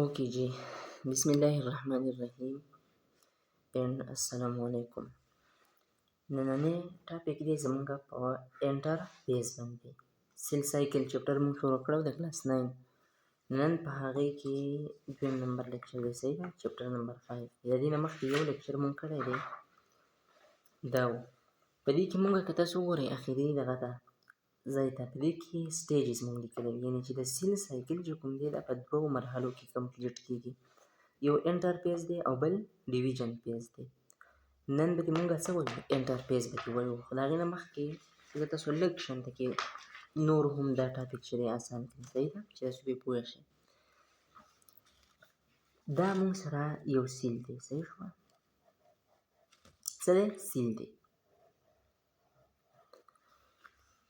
ओके जी। बिस्मिल्लाहिर्रहमानिर्रहीम एंड अस्सलाम वालेकुम। नन्ने टॉपिक दे زمونږه په انټر پیز باندې سیل سایکل چپټر موږ شروع کړو د کلاس 9 نن په هغه کې دویم نمبر لیکچر دی صحیح ده چپټر نمبر 5 د دې نه مخکې یو لیکچر موږ کړی دی دا په دې کې موږ کته سو غوړې اخیری دغه ته ځای ته په دې کې سټیجز موږ لیکلي یعنی چې د سیل سایکل چې کوم دی دا په دوه مرحلو کې کمپلیټ کیږي یو انټر پیز دی او بل ډیویژن پیز دی نن به موږ څه وایو انټر پیز به وایو خو د هغې نه مخکې زه تاسو لږ شانته کې نور هم دا ټاپک چې دی اسان کړي صحیح ده چې تاسو پرې پوه شئ دا موږ سره یو سیل دی صحیح شوه څه دی سیل دی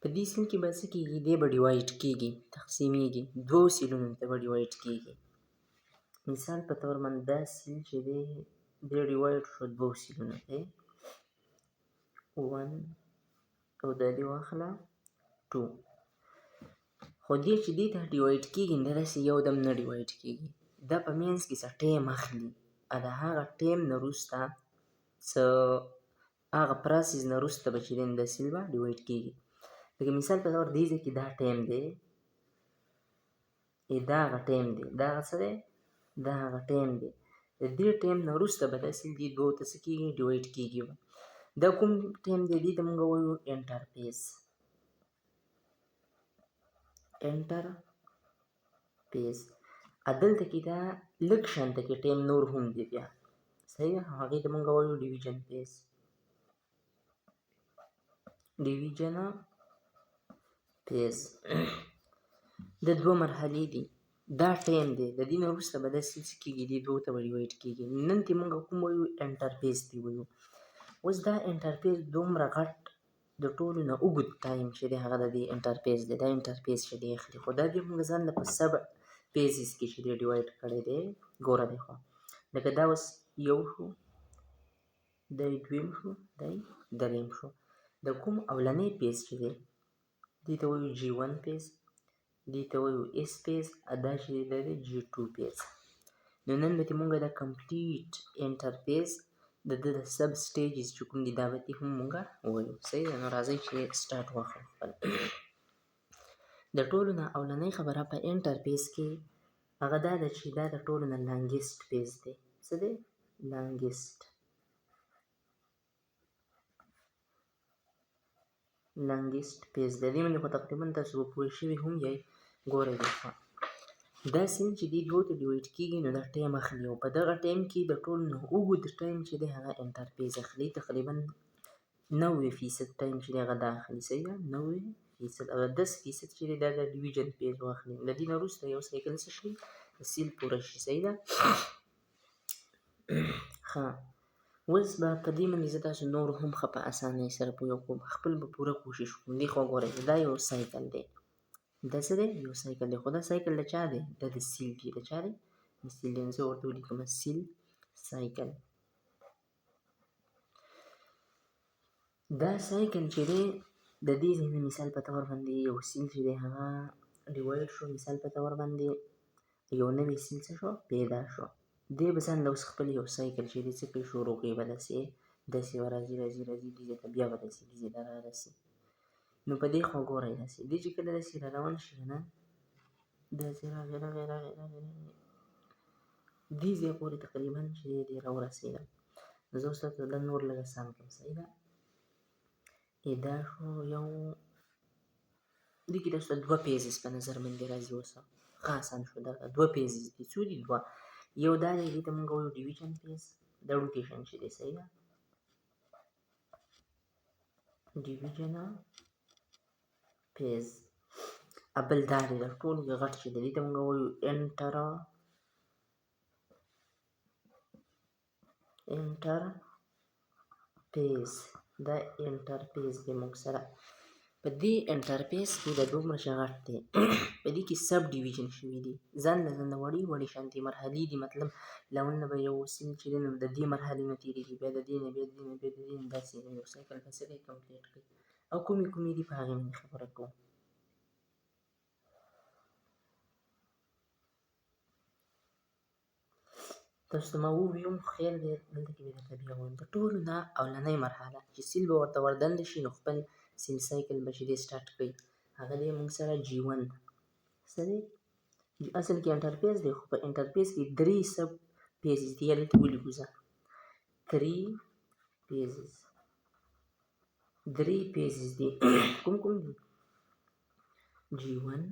په دې سیل کې به څه کېږي دی به ډیوایډ کېږي تقسیمیږي دوو سیلونو ته به ډیوایډ کېږي مثال په طور باندې دا سیل چې دی دی ډیوایډ شو دوو سیلونو ته 1 او دا دې واخله 2 خو دې چې دې ته ډیوایډ کېږي دا داسې یو دم نه ډیوایډ کېږي دا په مینځ کې څه ټیم اخلي د هغه ټیم نه وروسته څه هغه پروسس نه وروسته به چې دی دا سیل به ډیوایډ کېږي لکه مثال په طور دې ځای کې دا ټیم دی دا هغه ټیم دی دا هغه څه دی دا هغه ټیم دی د دې ټیم نه وروسته به دا سیل دې دوو ته څه کېږي ډیوایډ کېږي دا کوم ټیم دی دې ته موږ وایو انټر پیز انټر پیز دلته کې دا لږ شانته کې ټیم نور هم دی بیا صحیح ده هغې ته موږ وایو ډیویژن پیز ډیویژن پیز د دوه مرحلې دي دا ټیم دی د دې نه وروسته به دا سیل څه کېږي دې دوو ته به ډیوایډ کېږي نن ته موږ کوم وایو انټر پیز ته وایو اوس دا انټر پیز دومره غټ د ټولو نه اوږد ټایم چې دی هغه د دې انټر پیز دی دا انټر پیز چې دی اخلي خو دا بیا موږ ځان له په سب پیزز کې چې دی ډیوایډ کړی دی ګوره دی خو لکه دا اوس یو شو دی دویم شو دی دریم شو د کوم اولنی پیز چې دی دې ته وایو جی 1 پیز دې ته وایو اس پیز دا چې دی دا دی جی 2 پیز نو نن به موږ دا کمپلیټ انټر پیز د د سب سټیجز چې کوم دي دا به هم موږ وایو صحیح ده نو راځئ چې سټارټ واخلو خپل د ټولو نه اولنۍ خبره په انټر پیز کې هغه دا ده چې دا د ټولو نه لانګیسټ پیز دی څه دی لانګیسټ پیز د دې باندې خو تقریبا تاسو به پوه شوي هم یئ ګورئ دلته دا سیل چې دی دوو ته ډیوایډ کېږي نو دا ټایم اخلي او په دغه ټایم کې د ټولو نه اوږد ټایم چې دی هغه انټر پیز اخلي تقریبا 90% ټایم چې دی هغه دا اخلي صحیح ده 90% او 10% چې دی دا د ډیویژن پیز واخلي د دې نه وروسته یو سایکل څه شي سیل پوره شي صحیح ده ښه اوس به په دې باندې زه تاسو نور هم ښه په اسانۍ سره پوه کوم خپل به پوره کوشش کوم دې خوا ګورئ دا یو سایکل دی دا څه دی یو سایکل دی خو دا سایکل د چا دی دا د سیل دی د چا دی د سیل دی زه ورته ولیکم سیل سایکل دا سایکل چې دی د دې ځای نه مثال په طور باندې یو سیل چې دی هغه ډیوایډ شو مثال په طور باندې یو نوی سیل څه شو پیدا شو دی به ځان له اوس خپل یو سایکل چې دی څه کوي شروع کوي به داسې به راځي دې ځای ته بیا به داسې دې ځای ته رارسي نو په دې خوا ګورئ داسې دې چې کله داسې را روان شي که نه داسې راغی دې ځای پورې تقریبا چې دی راورسېده زه اوس تاسو دا نور لږ اسان کړم صحیح ده دا شو یو دې کې تاسو ته دوه پیزز په نظر باندې راځي اوس ښه اسان شو دا دوه پیزز دي څو دي دوه یو دا دی دې ته موږ وایو ډیویژن پیز دا روټیشن چې دی صحیح ده ډیویژن پیز بل دا دی د ټولو کې غټ چې دی دې ته موږ وایو انټر پیز دا انټر پیز دی موږ سره په دې انټر پیز کې د دومره چې غټ دی په دې کې سب ډیویژن شوي دي ځان له وړې شانتې مرحلې دي مطلب لون نه به یو سیل چې دی نو د دې مرحلې نه تېرېږي بیا د دې نه بیا د دې نه بیا د دې نه داسې یو سایکل به څه دی کمپلیټ کړي او کومې دي په هغې باندې خبره کوو تاسو ته ما وویم خیر دی دلته کې مې درته بیا ووایم د ټولو نه اولنۍ مرحله چې سیل به ورته وردنده شي نو خپل سیل سایکل به چې دی سټارټ کړي هغه دی موږ سره G1 څه دی اصل کې انټرفیس دی خو په انټرفیس کې 3 سب پیجز دي یا دلته ولیکو زه 3 پیجز دي کوم دي G1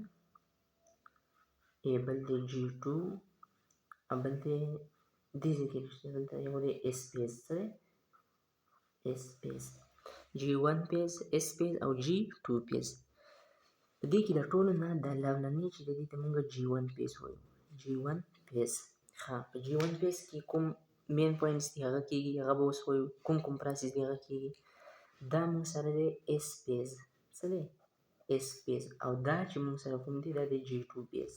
بل دی G2 بل دی دې ځای کې نشته دلته یو دی S پیج څه دی S پیج G1 پیج S پیج او G2 پیج په دې کې د ټولو نه د لومړنۍ چې د دې ته موږ G1 پیج وایو G1 پیج ښه په G1 پیج کې کوم مین پوینټس دي هغه کېږي هغه به اوس وایو کوم پروسس دي هغه کېږي دا موږ سره دی S پیج څه دی S پیج او دا چې موږ سره کوم دی دا دی G2 پیج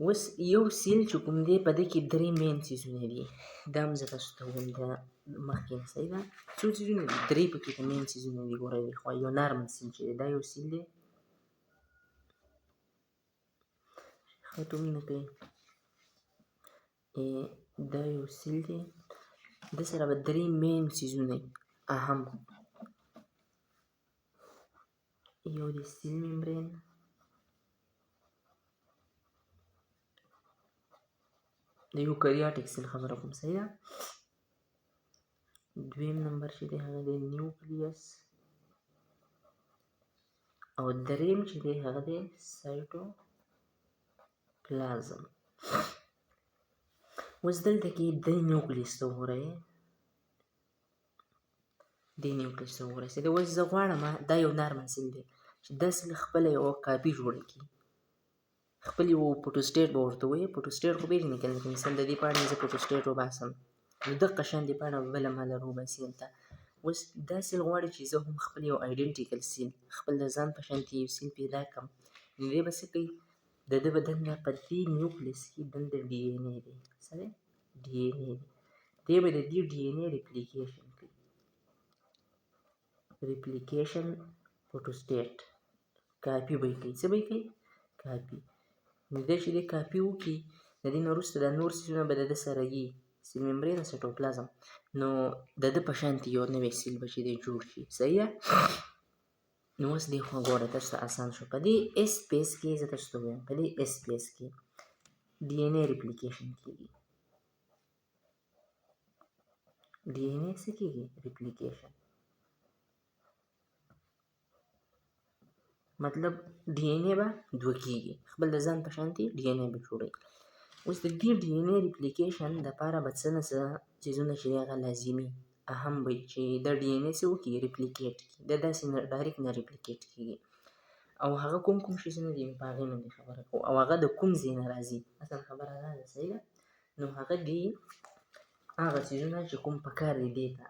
اوس یو سیل چې کوم دی په دې کې 3 مین څیزونه دي دا هم زه تاسو ته ووایم دا مخکې نه صحیح ده څو څیزونه دي 3 پکې د مین څیزونه دي ګورئ خو یو نارمل سیل چې دی دا یو سیل دی ښه تومي نه کوي دا یو سیل دی د سره به 3 مین څیزونه اهم یو دی سیل ممبرین د یوکریاټیک سیل خبره کوم صحیح ده دویم نمبر چې دی هغه دی نیوکلیس او دریم چې دی هغه دی سایټوپلازم اوس دلته کې د نیوکلیس ته وګورئ اوس زه غواړم دا یو نارمل سیل دی چې دا سیل خپله یوه کاپي جوړه کړي خپل یو فوټوسټیټ به ورته وایي فوټوسټیټ خو پېژنئ که نه لکه مثال د دې پاڼې زه فوټوسټیټ وباسم نو دقه شان دې پاڼه بله ما له روباسي دلته اوس دا سیل غواړي چې زه هم خپل یو آیډنټیکل سیل خپل د ځان په شانتې یو سیل پیدا کړم نو دی به څه کوي د ده به دنده په دې نیوکلیس کې دنده ډي این اے دی څه دی ډي این اے دی دی به د دې ډي این اے ریپلیکیشن کوي ریپلیکیشن فوټوسټیټ کاپي به یې کوي څه به یې کوي کاپي نو دی چې دی کاپي وکړي د دې نه وروسته دا نور سیلونه به د ده سره یي سیل ممبرین او سایټوپلازم نو د ده په شانتې یو نوی سیل به چې دی جوړ شي صحیح ده نو اوس دې خوا ګوره تاسو ته اسان شو په دې اس پیس کې زه تاسو ته ووایم په دې اس پیس کې ډي این اے ریپلیکیشن کېږي ډي این اے څه کېږي ریپلیکیشن مطلب ډي این اے به دوه کېږي خپل د ځان په شانتې ډي این اے به جوړوي اوس د دې ډي این اے ریپلیکیشن دپاره به څه نه څه څیزونه چې دی هغه لازمي اهم وي چې دا ډي این اے څه وکړي ریپلیکیټ کړي دا داسې نه ډایرکټ نه ریپلیکیټ کېږي او هغه کوم شیزونه دي په هغې باندې خبره کوو او هغه د کوم ځای نه راځي اصل خبره دا ده صحیح ده نو هغه دي هغه څیزونه چې کوم پکار دي دې ته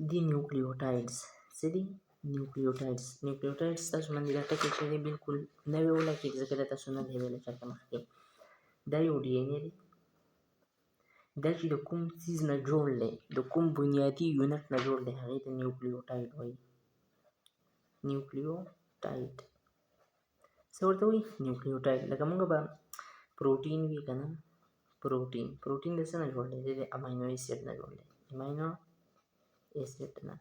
دي نیوکلیوټایډز څه دي نیوکلیوټایډز تاسو باندې دا ټکي چې دی بلکل نوی ولګېد ځکه دا تاسو نه دی ویلی چېرته مخکې دا یو ډي این اے دی دا چې د کوم څیز نه جوړ دی د کوم بنیادي یونټ نه جوړ دی هغې ته نیوکلیوټایډ وایي نیوکلیوټایډ څه ورته وایي نیوکلیوټایډ لکه موږ به پروټین وي که نه پروټین د څه نه جوړ دی د امینو اسید نه جوړ دی امینو اسید نه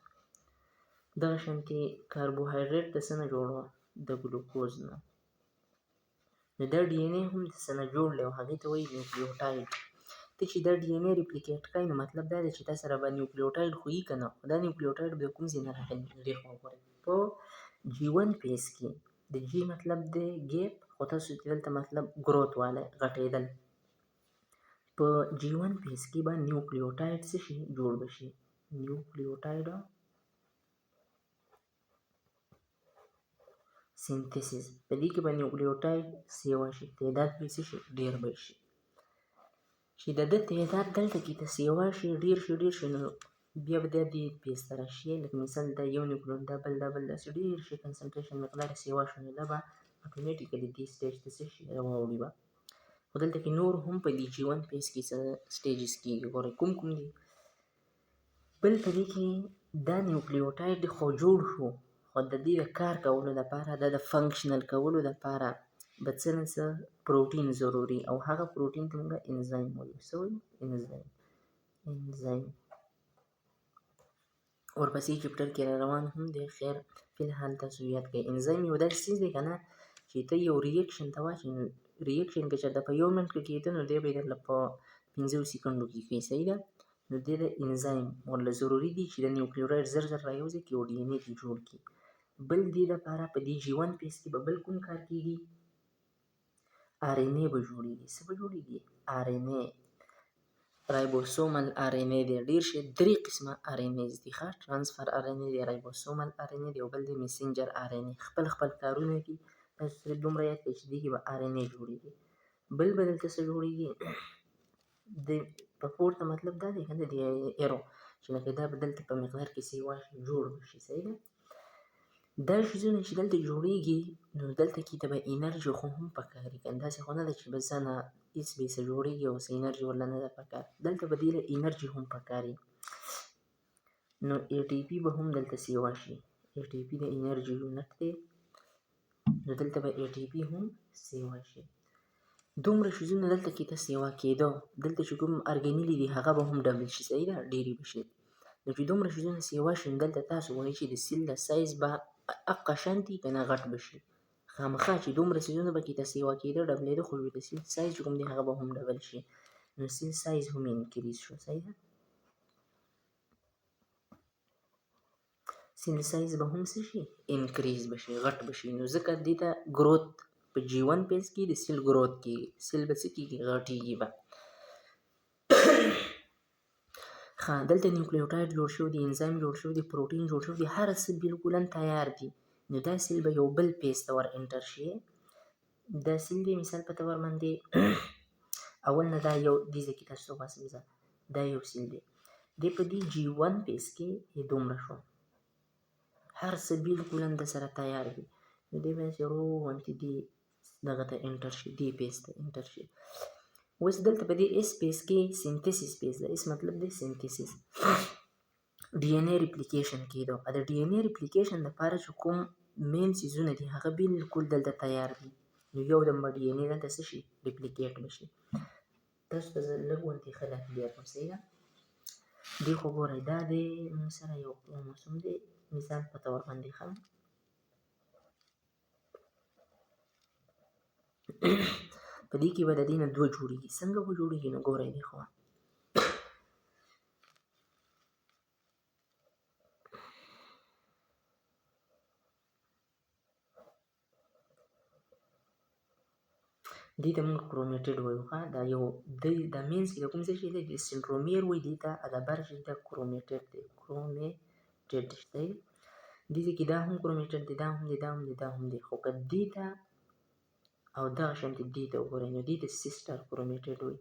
دغه شانتې کاربوهایډریټ د څه نه جوړ وه د ګلوکوز نه نو دا ډي این اے هم د څه نه جوړ دی او هغې ته وایي نیوکلیوټایډ ته چې دا ډي این اے ریپلیکیټ کړئ نو مطلب دا دی چې تا سره به نیوکلیوټایډ خو یي که نه دا نیوکلیوټایډ به د کوم ځای نه راغلي دې خوا وګورئ په G1 پیج کې د جي مطلب دی ګیپ خو تاسو دلته مطلب ګروت والی غټېدل په G1 پیج کې به نیوکلیوټایډ څه شي جوړ به شي نیوکلیوټایډ سینتھیسس په دې کې به نیوکلیوټایډ سیوا شي تعداد به څه شي ډېر به شي چې د ده تعداد دلته کې ته سیوا شي ډېر شي نو بیا به دا دې پیج ته راشي لکه مثال دا یو نیوکلیوټ دا بل داسې ډېر شي کنسنټریشن مقدار سیوا شو نو دا به اټومیټیکلي دې سټیج ته څه شي راواوړي به خو دلته کې نور هم په دې G1 پیج کې څه سټیجز کېږي ګورئ کوم دي بل په دې کې دا نیوکلیوټایډ خو جوړ شو خو د دې د کار کولو دپاره د فنکشنل کولو دپاره به څه نه څه پروټین ضروري او هغه پروټین ته موږ انزایم وایو. څه وایو؟ انزایم. ورپسې چپټر کې را روان هم دی. خیر فی الحال تاسو یاد کړئ انزایم یو داسې څیز دی که نه چې ته یو ریاکشن ته واچې، نو ریاکشن که چېرته په 1 منټ کې کېده نو دی به یې درله په 15 سیکنډو کې کوي. صحیح ده؟ نو دې د انزایم ورله ضروري دي چې د نیوکلیورایډ زر زر رایوځي کړي او ډي ان اې ترې جوړ کړي. بل دې دپاره په دې G1 پیس کې به بل کوم کار کېږي؟ آر ان اې به جوړېږي. څه به جوړېږي؟ آر ان اې. رایبوسومل آر ان اې دی. ډېر شي 3 قسمه آر ان اېز دي ښه. ټرانسفر آر ان اې دی، رایبوسومل آر ان اې دی او بل دی میسنجر آر ان اې. خپل خپل کارونه دي. تاسو صرف دومره یاد کړئ چې دې کې به آر ان اې جوړېږي. بل به دلته څه جوړېږي؟ د په پورته مطلب دا دی که نه د ایرو چې لکه دا به دلته په مقدار کې څه واچي جوړ به شي. صحیح ده؟ دا شیزونه چې دلته جوړېږي نو دلته کې ته به انرژي خو هم پکار وي، کنه داسې خو نه ده چې بس ځانه هېڅ بې څه جوړېږي او څه انرژي ورله نه ده پکار. دلته به دې له انرژي هم پکار وي. نو اې ټي پي به هم دلته سیوا شي. اې ټي پي د انرژي یونټ دی، نو دلته به اې ټي پي هم سیوا شي. دومره شیزونه دلته کې ته سیوا کېده، دلته چې کوم ارګانیلي دي هغه به هم ډبل شي. صحیح ده؟ ډېرې به شي. نو چې دومره شیزونه سیوا شي نو دلته تاسو وایئ چې د سیل د سایز به اقا شانتي که نه غټ به شي. خامخا چې دومره سیزونه به کې ته سیوا کېده ډبلېده، خو د سیل سایز چې کوم دی هغه به هم ډبل شي. نو سیل سایز هم انکریز شو. صحیح ده؟ سیل سایز به هم څه شي؟ انکریز به شي، غټ به شي. نو ځکه دې ته ګروت په G1 پیس کې د سیل ګروت کېږي. سیل به څه کېږي؟ غټېږي به. ښه دلته نیوکلیوټاید جوړ شوی دی، انزایم جوړ شوی دی، پروټین جوړ شوی دی، هر څه بلکلا تیار دي. نو دا سیل به یو بل پیس ته ور انټر شي. دا سیل دی مثال په طور باندې اول نه دا یو دې ځای کې تاسو وباسم زه دا یو سیل دی. دی په دې G1 پیس کې دومره شو، هر څه بلکلا د سره تیار دي. نو دی به یې روانتې دې دغه ته انټر شي، دې پیس ته انټر شي. اوس دلته په دې اس پیس کې سینتیسیس پیس ده. اس مطلب دی سینتیسیس. ډي ان اې ریپلیکیشن کېدو. د ډي ان اې ریپلیکیشن لپاره چې کوم مین څیزونه دي هغه بالکل دلته تیار دي. نو یو دم به ډي ان اې دلته څه شي؟ ریپلیکیټ به شي. تاسو ته زه لږ غوندې ښه دا کلیر کړم. صحیح ده؟ دې خو ګورئ دا دی موږ سره یو کروموسوم دی مثال په طور باندې ښه په دې کې به د دې نه 2 جوړېږي. څنګه به جوړېږي؟ نو ګورئ دی خو دې ته موږ کرومیټډ وایو. ښه دا یو د مینس کې د کوم څه شی دی؟ د سنټرومیر وایي دې ته، د بر شي ته کرومیټډ دی. کرومیټډ دی. دې کې دا هم کرومیټډ دی، دا هم دی، دا هم دی، دا هم دی. خو که دې ته او دغه شانتې دې ته وګورئ نو دې ته سیسټر کرومیټډ وایي.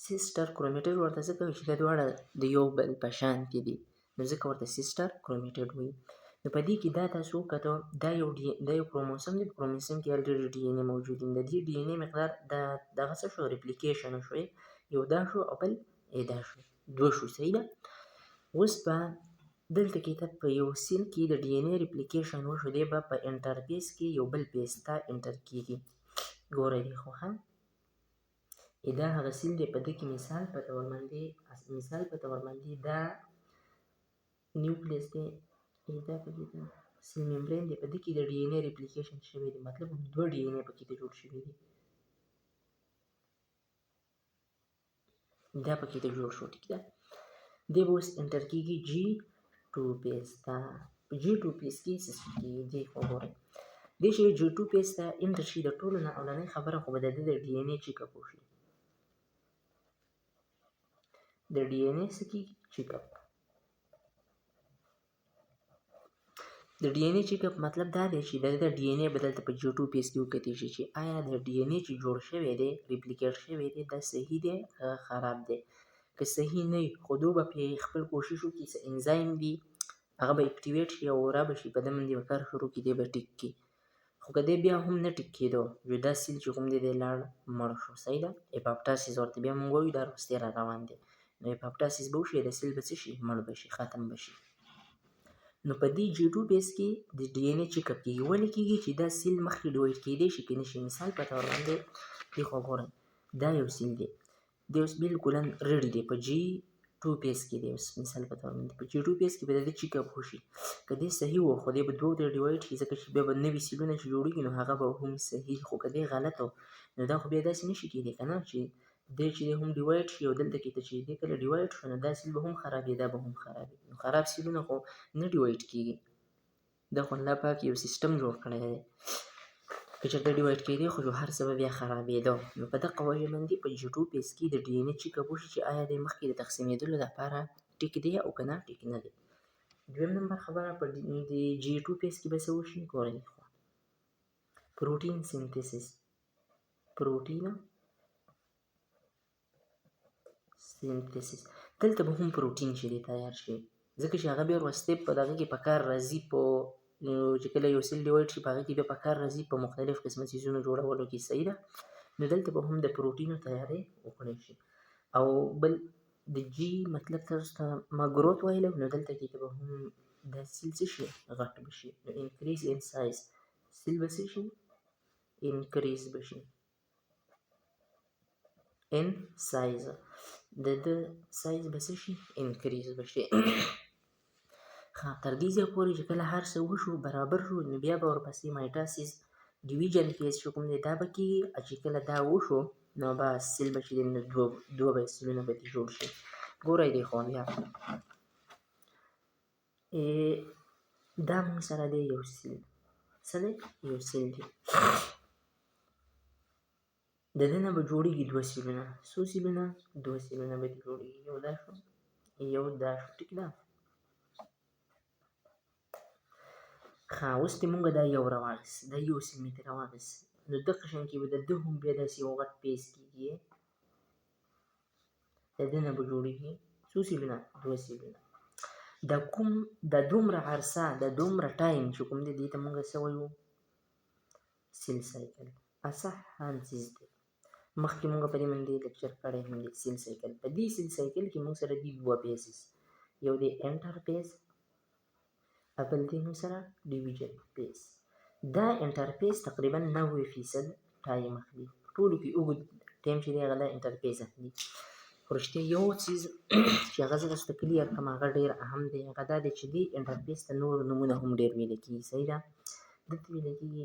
سیسټر کرومیټډ ورته ځکه وایي چې دا دواړه د یو بل په شانتې دي، نو ځکه ورته سیسټر کرومیټډ وایي. نو په دې کې دا تاسو وکتو دا یو کروموسوم دی. په کروموسوم کې الریډي ډي ان اې موجود دي. د دې ډي ان اې مقدار دغه څه شو؟ ریپلیکیشن وشوی. یو دا شو او بل دا شو، 2 شو. صحیح ده؟ اوس به دلته کې ته په یو سیل کې د ډي ان اې ریپلیکیشن وشو، دی به په انټرفیس کې یو بل پیس ته انټر کېږي. ګورئ دی خو ښه دا هغه سیل دی. په دې کې مثال په طور باندې دا نیوکلیس دی، دا په دې ته سیل ممبرین دی. په دې کې د ډي ان اې ریپلیکیشن شوی دی، مطلب 2 ډي ان اې په کې ته جوړ شوي دي. دا په کې ته جوړ شو. ټیک ده؟ دی به اوس انټر کېږي G2 پیس ته. په G2 پیس کې څه کېږي دی خو ګورئ. دې چې G2 پیس ته انټر شي د ټولو نه اولنۍ خبره خو به د ده د ډي ان اې چیک اپ وشي. د ډي ان اې څه کېږي؟ چیک اپ. د ډي ان اې چیک اپ مطلب دا دی چې د ډي ان اې به دلته په G2 پیس کې وکتلی شي چې آیا د ډي ان اې چې جوړ شوی دی ریپلیکیټ شوی دی دا صحیح دی که خراب دی. که صحیح نه وي خو دو به پرې خپل کوشش وکړي، څه انزایم دي هغه به اکټیویټ شي او را به شي په ده باندې به کار شروع کړي، دی به ټیک کړي. خو که دی بیا هم نه ټیک کېدو نو دا سیل چې کوم دی دی لاړ مړ شو. صحیح ده؟ اپاپټاسیس ورته بیا موږ وایو، دا وروستی را روان دی. نو اپاپټاسیس به وشي، د سیل به څه شي؟ مړ به شي، ختم به شي. نو په دې جی 2 بیس کې د ډي ان اے چیک اپ کیږي. ولې کیږي چې دا سیل مخکې ډیوایډ کیدی شي که نه شي. مثال په تور باندې دې خوا ګورئ دا یو سیل دی، دی اوس بالکلا ریډي دی په جی 2 بیس کې دی. اوس مثال په تور باندې په جی 2 بیس کې به د دې چیک اپ وشي. که دې صحیح و خو دې به دوو ته ډیوایډ شي ځکه چې بیا به نوي سیلونه چې جوړېږي نو هغه به هم صحیح. خو که دې غلط و نو دا خو بیا داسې نشي کیدی که نه چې دې چې هم ډیوایډ شي او دلته کې ته چې دې کله ډیوایډ شو نو دا سیل به هم خرابېږي دا به هم خرابېږي. نو خراب سیلونه خو نه ډیوایډ کیږي. دا خو الله پاک یو سیستم جوړ کړی دی. که چېرته ډیوایډ کېدی خو هر څه به بیا خرابېده. نو په دغه وجه باندې په جي 2 بیس کې د ډي ان اے چیک اپ وشي چې آیا د مخکې د تقسیمېدلو لپاره ټیک دی او که نه ټیک نه دی. دویم نمبر خبره په د جي 2 بیس کې به څه وشي ګورئ پروټین سینتھیسس. پروټین سینتھیسس دلته به هم پروټین چې دی تیار شي ځکه چې هغه بیا وروستی په دغه کې په کار راځي. په چې کله یو سیل ډیوایډ شي په هغه کې بیا په کار راځي په مختلف قسمه څیزونو جوړولو کې. صحیح ده. نو دلته به هم د پروټینو تیاری وکړی شي. او بل د جی مطلب تاسو ته ما ګروت ویلو نو دلته کې به هم دا سیل څه شي غټ به شي. نو انکریز ان سایز سیل به څه شي انکریز به شي ان سایز د سایز به څه شي انکریز به شي. تر دې ځای پورې چې کله هر څه وشو برابر شو نو بیا به ورپسې مایټاسیس ډیویژن فیز چې کوم دی دا به کېږي. چې کله دا وشو نو بس سیل به چې دی نو دوه به سیلونه به جوړ شي. ګورئ دې خوا بیا دا موږ سره دی یو سیل څه دی یو سیل دی. د ده نه به جوړېږي دوه سیلونه. څو سیلونه دوه سیلونه به دې جوړېږي. یو دا شو یو دا شو. ټیک ده. اوس دې مونږ دا یو راواخیست دا یو سیل مې ترې راواخیست نو دغه شان کې به د ده هم بیا داسې یو غټ پیس کېږي. د ده نه به جوړېږي څو سیلونه دوه سیلونه. دا کوم د دومره عرصه د دومره ټایم چې کوم دی دې ته مونږ څه وایو سیل سایکل. اسان څیز دی. مخکې مونږ په دې باندې لیکچر کړی هم دی سیل سایکل. په دې سیل سایکل کې مونږ سره دي دوه پیسز. یو دی انټر پیس بل دی مونږ سره ډیویژن پیس. دا انټرفیس تقریبا 90% ټایم اخلي. ټولو کې اوږد ټایم چې دی هغه دا انټرفیس اخلي. خو رښتیا یو څیز چې هغه زه تاسو ته کلیر کړم هغه ډېر اهم دی. هغه دا دی چې دې انټرفیس ته نور نومونه هم ډېر ویلی کېږي. صحیح ده. دلته ویلی کېږي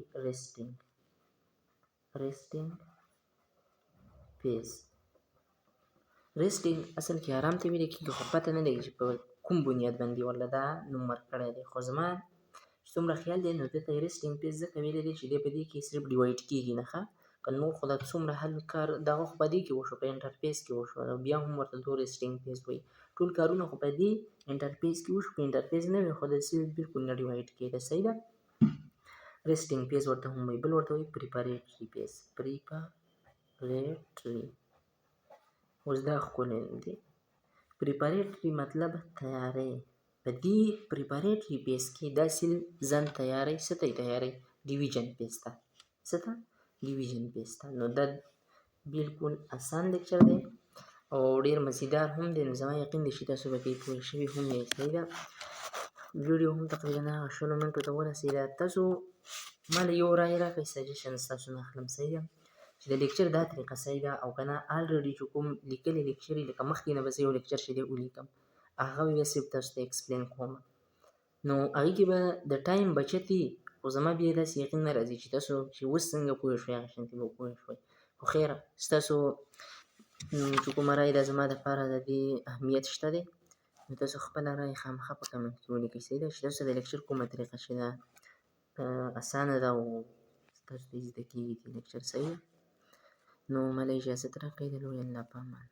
ریسټینګ پیس. ریسټینګ اصل کې ارام ته ویلی کېږي خو پته نه لګي چې په کوم بنیاد باندې ورله دا نوم ورکړی دی. خو زما چې څومره خیال دی نو دلته ریسټینګ پیس ځکه ویلی دی چې دی په دې کې صرف ډیوایډ کېږي نه ښه که نور خو دا څومره حل کار دغه خو په دې کې وشو په انټرفیس کې وشو بیا هم ورته دوه ریسټینګ پیس وایي. ټول کارونه خو په دې انټرفیس کې وشو. که انټرفیس نه وي خو د سیل بالکل نه ډیوایډ کېده. صحیح ده. ریسټینګ پیس ورته هم وایي. بل ورته وایي پریپاریټري پیس. پریپاریټري اوس دا ښکلی دی. پریپاریټري مطلب تیاری. په دې پریپاریټري پیس کې دا سیل ځان تیاری څه ته تیاری ډیویژن پیس ته. څه ته ډیویژن پیس ته. نو دا بالکل اسان لیکچر دی او ډېر مزیدار هم دی. نو زما یقین دی چې تاسو به پرې پوه شوي هم یې. صحیح ده. ویډیو هم تقریبا 20 منټو ته ورسېده. تاسو ما له یو رایې راکړئ سجیشن ستاسو نه اخلم. صحیح ده چې د لیکچر دا طریقه صحیح ده او که نه الریډي چې کوم لیکلي لیکچر لکه مخکې نه به زه یو لیکچر چې دی ولیکم هغه بیا صرف تاسو ته ایکسپلین کوم نو هغې کې به د ټایم بچت وي. خو زما بیا داسې یقین نه راځي چې تاسو چې اوس څنګه پوه شوئ هغه شانتې به پوه شوئ. خو خیر ستاسو چې کومه رایې ده زما دپاره د دې اهمیت شته دی نو تاسو خپله رایې خامخا په کمنټ کې ولیکئ. صحیح ده چې تاسو ته د لیکچر کومه طریقه چې ده اسانه ده او تاسو ته زده کېږي دې لیکچر. صحیح ده. نو ما له اجازت راکړئ د لوی الله په امان.